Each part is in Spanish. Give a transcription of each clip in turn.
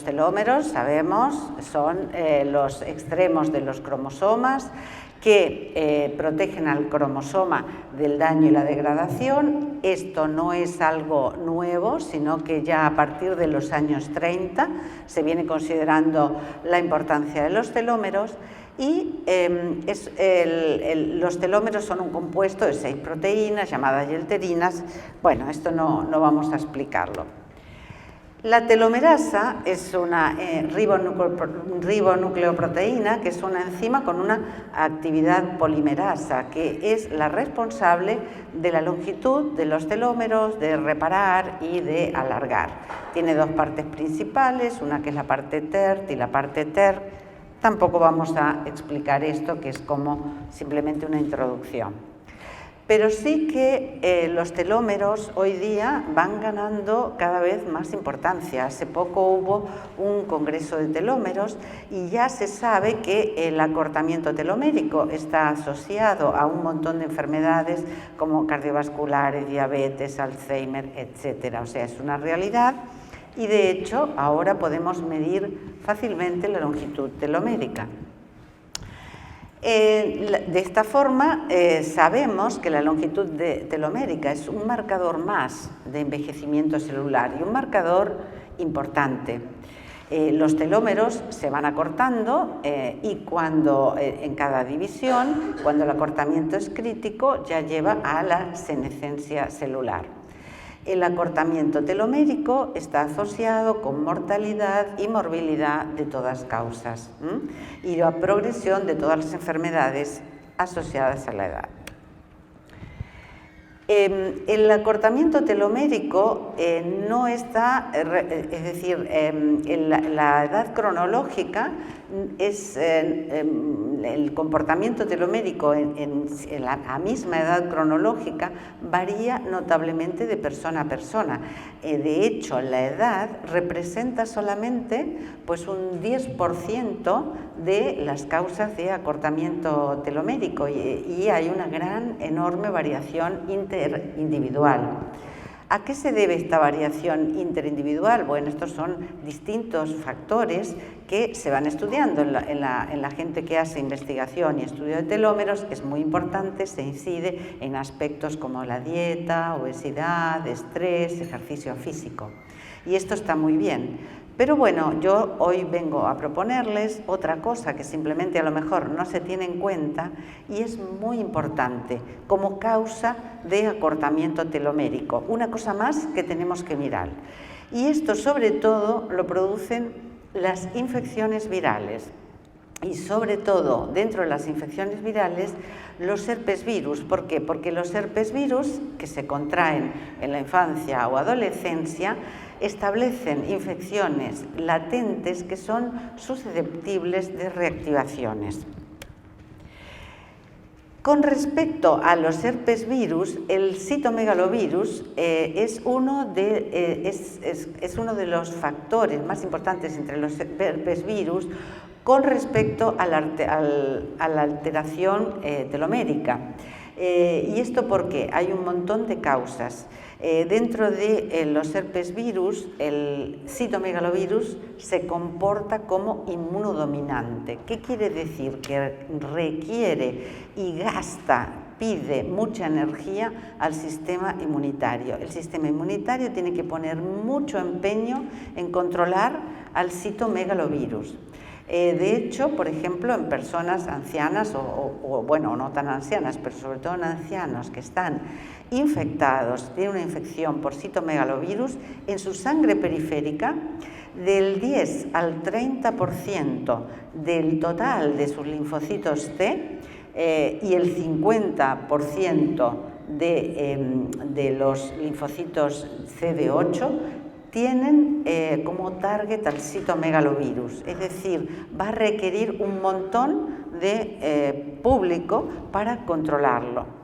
telómeros, sabemos, son los extremos de los cromosomas que protegen al cromosoma del daño y la degradación. Esto no es algo nuevo, sino que ya a partir de los años 30 se viene considerando la importancia de los telómeros y los telómeros son un compuesto de 6 proteínas llamadas yelterinas. Bueno, esto no vamos a explicarlo. La telomerasa es una ribonucleoproteína, que es una enzima con una actividad polimerasa, que es la responsable de la longitud de los telómeros, de reparar y de alargar. Tiene 2 partes principales, una que es la parte TERT y la parte TER. Tampoco vamos a explicar esto, que es como simplemente una introducción. Pero sí que los telómeros hoy día van ganando cada vez más importancia. Hace poco hubo un congreso de telómeros y ya se sabe que el acortamiento telomérico está asociado a un montón de enfermedades como cardiovasculares, diabetes, Alzheimer, etc. O sea, es una realidad y de hecho ahora podemos medir fácilmente la longitud telomérica. De esta forma sabemos que la longitud telomérica es un marcador más de envejecimiento celular y un marcador importante. Los telómeros se van acortando y cuando en cada división, cuando el acortamiento es crítico, ya lleva a la senescencia celular. El acortamiento telomérico está asociado con mortalidad y morbilidad de todas causas y la progresión de todas las enfermedades asociadas a la edad. El acortamiento telomérico no está, es decir, la edad cronológica es el comportamiento telomérico en la misma edad cronológica varía notablemente de persona a persona. De hecho, la edad representa solamente pues, un 10% de las causas de acortamiento telomérico y hay una gran, enorme variación interindividual. ¿A qué se debe esta variación interindividual? Bueno, estos son distintos factores que se van estudiando en la gente que hace investigación y estudio de telómeros. Es muy importante, se incide en aspectos como la dieta, obesidad, estrés, ejercicio físico. Y esto está muy bien. Pero bueno, yo hoy vengo a proponerles otra cosa que simplemente a lo mejor no se tiene en cuenta y es muy importante como causa de acortamiento telomérico. Una cosa más que tenemos que mirar. Y esto sobre todo lo producen las infecciones virales. Y sobre todo, dentro de las infecciones virales, los herpesvirus. ¿Por qué? Porque los herpesvirus, que se contraen en la infancia o adolescencia, establecen infecciones latentes que son susceptibles de reactivaciones. Con respecto a los herpesvirus, el citomegalovirus es uno de los factores más importantes entre los herpesvirus con respecto a la alteración telomérica. ¿Y esto por qué? Hay un montón de causas. Dentro de los herpesvirus, el citomegalovirus se comporta como inmunodominante. ¿Qué quiere decir? Que requiere y pide mucha energía al sistema inmunitario. El sistema inmunitario tiene que poner mucho empeño en controlar al citomegalovirus. De hecho, por ejemplo, en personas ancianas bueno, no tan ancianas, pero sobre todo en ancianos que están infectados, tienen una infección por citomegalovirus, en su sangre periférica, del 10 al 30% del total de sus linfocitos T y el 50% de los linfocitos CD8 tienen como target al citomegalovirus, es decir, va a requerir un montón de público para controlarlo.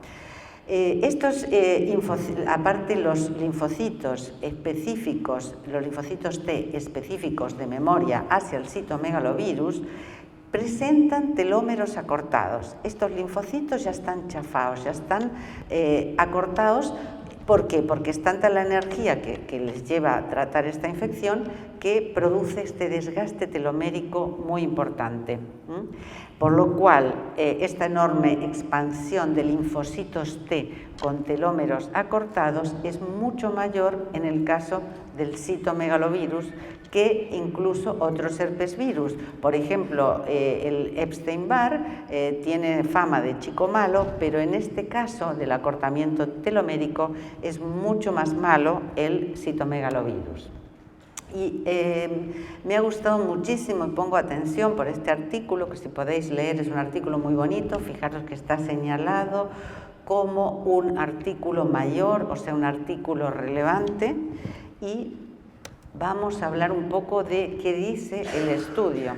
Aparte los linfocitos específicos, los linfocitos T específicos de memoria hacia el citomegalovirus, presentan telómeros acortados. Estos linfocitos ya están chafados, ya están acortados ¿Por qué? Porque es tanta la energía que les lleva a tratar esta infección que produce este desgaste telomérico muy importante. Por lo cual, esta enorme expansión de linfocitos T con telómeros acortados es mucho mayor en el caso del citomegalovirus que incluso otros herpesvirus. Por ejemplo, el Epstein-Barr tiene fama de chico malo, pero en este caso del acortamiento telomérico es mucho más malo el citomegalovirus. Y me ha gustado muchísimo y pongo atención por este artículo, que si podéis leer es un artículo muy bonito, fijaros que está señalado como un artículo mayor, o sea, un artículo relevante, y vamos a hablar un poco de qué dice el estudio.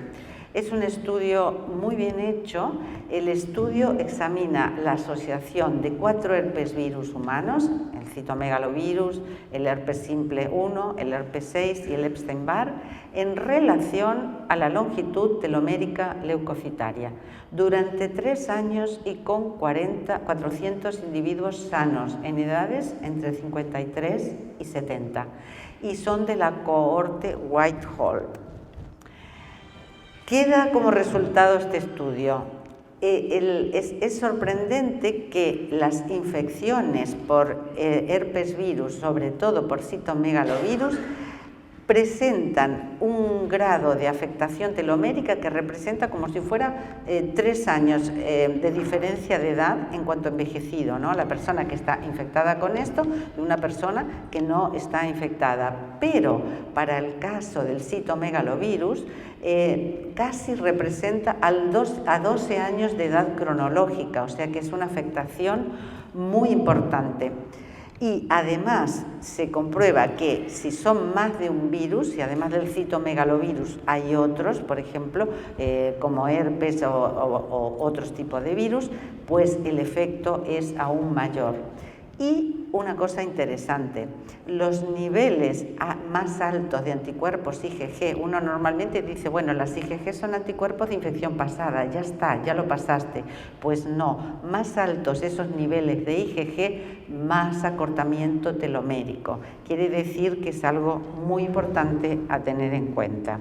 Es un estudio muy bien hecho. El estudio examina la asociación de 4 herpesvirus humanos, el citomegalovirus, el herpes simple 1, el herpes 6 y el Epstein-Barr, en relación a la longitud telomérica leucocitaria, durante 3 años y con 400 individuos sanos en edades entre 53 y 70, y son de la cohorte Whitehall. ¿Qué da como resultado este estudio? Es sorprendente que las infecciones por herpesvirus, sobre todo por citomegalovirus, presentan un grado de afectación telomérica que representa como si fuera 3 años de diferencia de edad en cuanto a envejecido, ¿no? La persona que está infectada con esto y una persona que no está infectada. Pero para el caso del citomegalovirus, casi representa a 12 años de edad cronológica, o sea que es una afectación muy importante. Y además se comprueba que si son más de un virus, y además del citomegalovirus hay otros, por ejemplo, como herpes o otros tipos de virus, pues el efecto es aún mayor. Y una cosa interesante, los niveles más altos de anticuerpos IgG, uno normalmente dice, bueno, las IgG son anticuerpos de infección pasada, ya está, ya lo pasaste. Pues no, más altos esos niveles de IgG, más acortamiento telomérico. Quiere decir que es algo muy importante a tener en cuenta.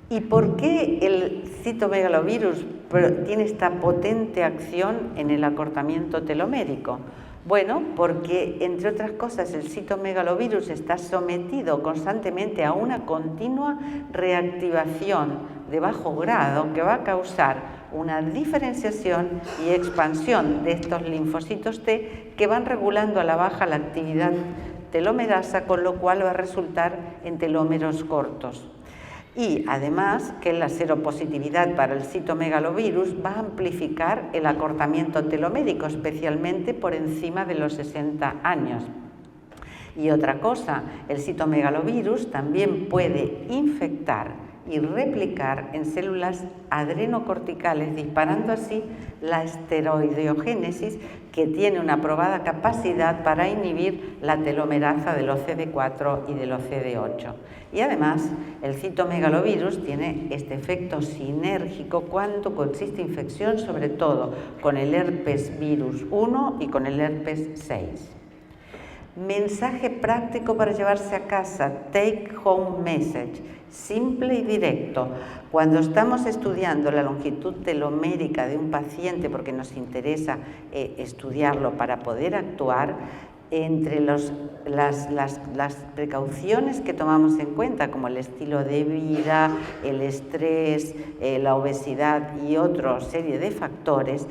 ¿Y por qué el citomegalovirus tiene esta potente acción en el acortamiento telomérico? Bueno, porque, entre otras cosas, el citomegalovirus está sometido constantemente a una continua reactivación de bajo grado que va a causar una diferenciación y expansión de estos linfocitos T que van regulando a la baja la actividad telomerasa, con lo cual va a resultar en telómeros cortos. Y además que la seropositividad para el citomegalovirus va a amplificar el acortamiento telomérico, especialmente por encima de los 60 años. Y otra cosa, el citomegalovirus también puede infectar y replicar en células adrenocorticales, disparando así la esteroideogénesis, que tiene una probada capacidad para inhibir la telomerasa de los CD4 y de los CD8. Y además, el citomegalovirus tiene este efecto sinérgico cuando coexiste infección, sobre todo con el herpes virus 1 y con el herpes 6. Mensaje práctico para llevarse a casa, take home message, simple y directo. Cuando estamos estudiando la longitud telomérica de un paciente, porque nos interesa estudiarlo para poder actuar, entre las precauciones que tomamos en cuenta, como el estilo de vida, el estrés, la obesidad y otra serie de factores,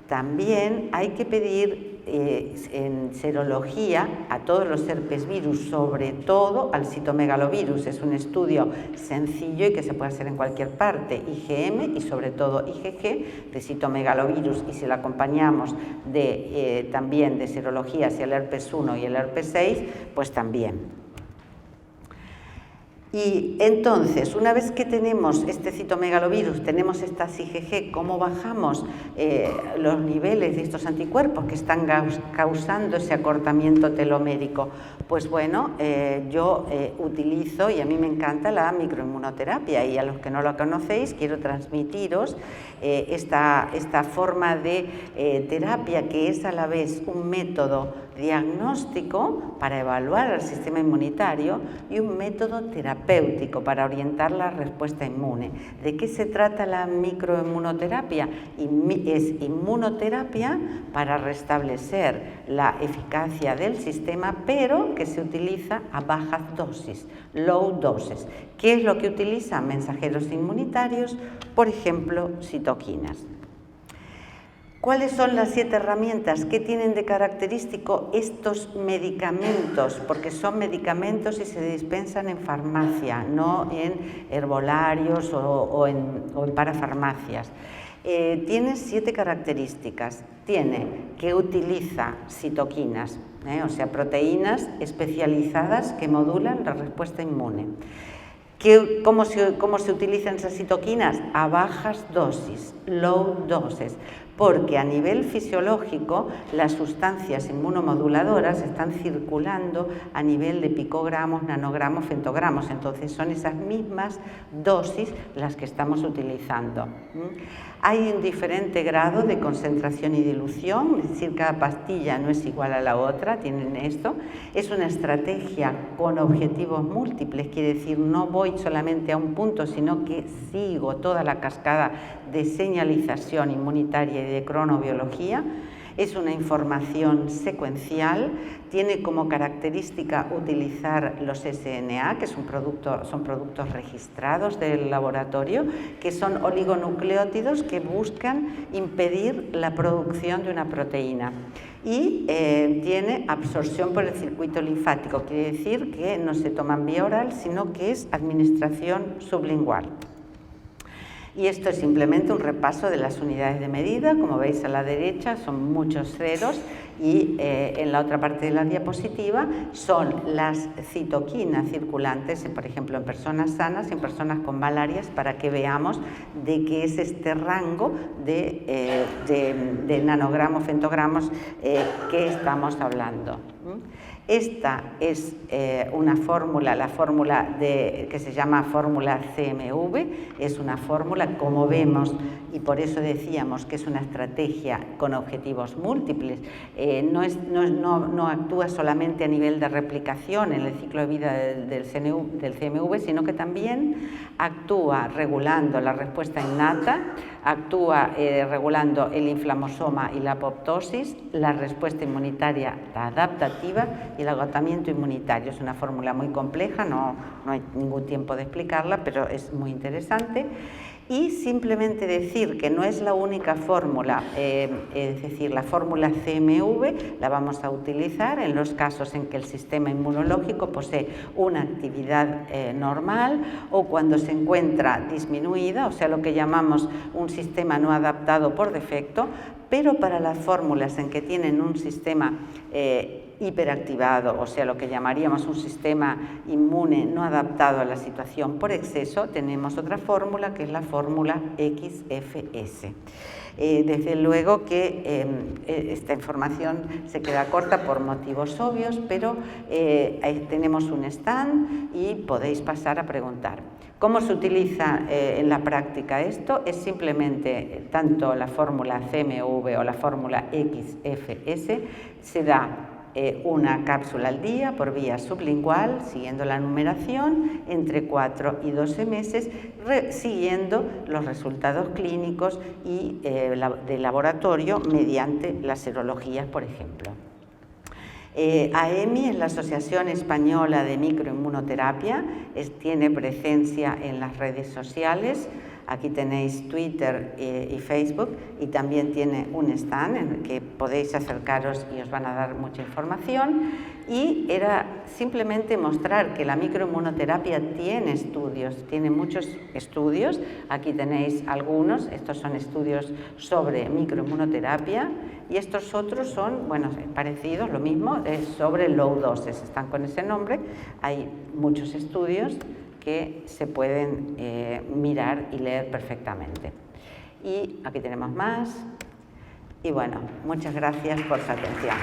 también hay que pedir en serología a todos los herpesvirus, sobre todo al citomegalovirus. Es un estudio sencillo y que se puede hacer en cualquier parte, IgM y sobre todo IgG de citomegalovirus, y si lo acompañamos también de serología hacia el herpes 1 y el herpes 6, pues también. Y entonces, una vez que tenemos este citomegalovirus, tenemos estas IgG, ¿cómo bajamos los niveles de estos anticuerpos que están causando ese acortamiento telomérico? Pues bueno, yo utilizo, y a mí me encanta, la microinmunoterapia, y a los que no la conocéis quiero transmitiros esta forma de terapia, que es a la vez un método diagnóstico para evaluar el sistema inmunitario y un método terapéutico para orientar la respuesta inmune. ¿De qué se trata la microinmunoterapia? Es inmunoterapia para restablecer la eficacia del sistema, pero que se utiliza a bajas dosis, low doses. ¿Qué es lo que utilizan? Mensajeros inmunitarios, por ejemplo, citoquinas. ¿Cuáles son las 7 herramientas? ¿Qué tienen de característico estos medicamentos? Porque son medicamentos y se dispensan en farmacia, no en herbolarios o en parafarmacias. Tiene 7 características. Tiene que utiliza citoquinas, o sea, proteínas especializadas que modulan la respuesta inmune. ¿Cómo se utilizan esas citoquinas? A bajas dosis, low doses, porque a nivel fisiológico las sustancias inmunomoduladoras están circulando a nivel de picogramos, nanogramos, femtogramos, entonces son esas mismas dosis las que estamos utilizando. Hay un diferente grado de concentración y dilución, es decir, cada pastilla no es igual a la otra, tienen esto. Es una estrategia con objetivos múltiples, quiere decir, no voy solamente a un punto, sino que sigo toda la cascada de señalización inmunitaria y de cronobiología. Es una información secuencial, tiene como característica utilizar los SNA, que son productos registrados del laboratorio, que son oligonucleótidos que buscan impedir la producción de una proteína. Y tiene absorción por el circuito linfático, quiere decir que no se toma en vía oral, sino que es administración sublingual. Y esto es simplemente un repaso de las unidades de medida. Como veis a la derecha son muchos ceros y en la otra parte de la diapositiva son las citoquinas circulantes, por ejemplo, en personas sanas y en personas con malarias, para que veamos de qué es este rango de nanogramos, femtogramos que estamos hablando. Esta es una fórmula, la fórmula que se llama fórmula CMV, es una fórmula, como vemos, y por eso decíamos que es una estrategia con objetivos múltiples. No actúa solamente a nivel de replicación en el ciclo de vida del CMV, sino que también actúa regulando la respuesta innata, actúa regulando el inflamosoma y la apoptosis, la respuesta inmunitaria adaptativa y el agotamiento inmunitario. Es una fórmula muy compleja, no hay ningún tiempo de explicarla, pero es muy interesante. Y simplemente decir que no es la única fórmula, es decir, la fórmula CMV la vamos a utilizar en los casos en que el sistema inmunológico posee una actividad normal o cuando se encuentra disminuida, o sea, lo que llamamos un sistema no adaptado por defecto, pero para las fórmulas en que tienen un sistema hiperactivado, o sea, lo que llamaríamos un sistema inmune no adaptado a la situación por exceso, tenemos otra fórmula que es la fórmula XFS. Desde luego que esta información se queda corta por motivos obvios, pero tenemos un stand y podéis pasar a preguntar. ¿Cómo se utiliza en la práctica esto? Es simplemente tanto la fórmula CMV o la fórmula XFS, se da una cápsula al día por vía sublingual, siguiendo la numeración, entre 4 y 12 meses, siguiendo los resultados clínicos y de laboratorio mediante las serologías, por ejemplo. AEMI es la Asociación Española de Microinmunoterapia, tiene presencia en las redes sociales. Aquí tenéis Twitter y Facebook, y también tiene un stand en el que podéis acercaros y os van a dar mucha información. Y era simplemente mostrar que la microinmunoterapia tiene estudios, tiene muchos estudios. Aquí tenéis algunos, estos son estudios sobre microinmunoterapia, y estos otros son, bueno, parecidos, lo mismo, sobre low doses, están con ese nombre. Hay muchos estudios que se pueden mirar y leer perfectamente. Y aquí tenemos más. Y bueno, muchas gracias por su atención.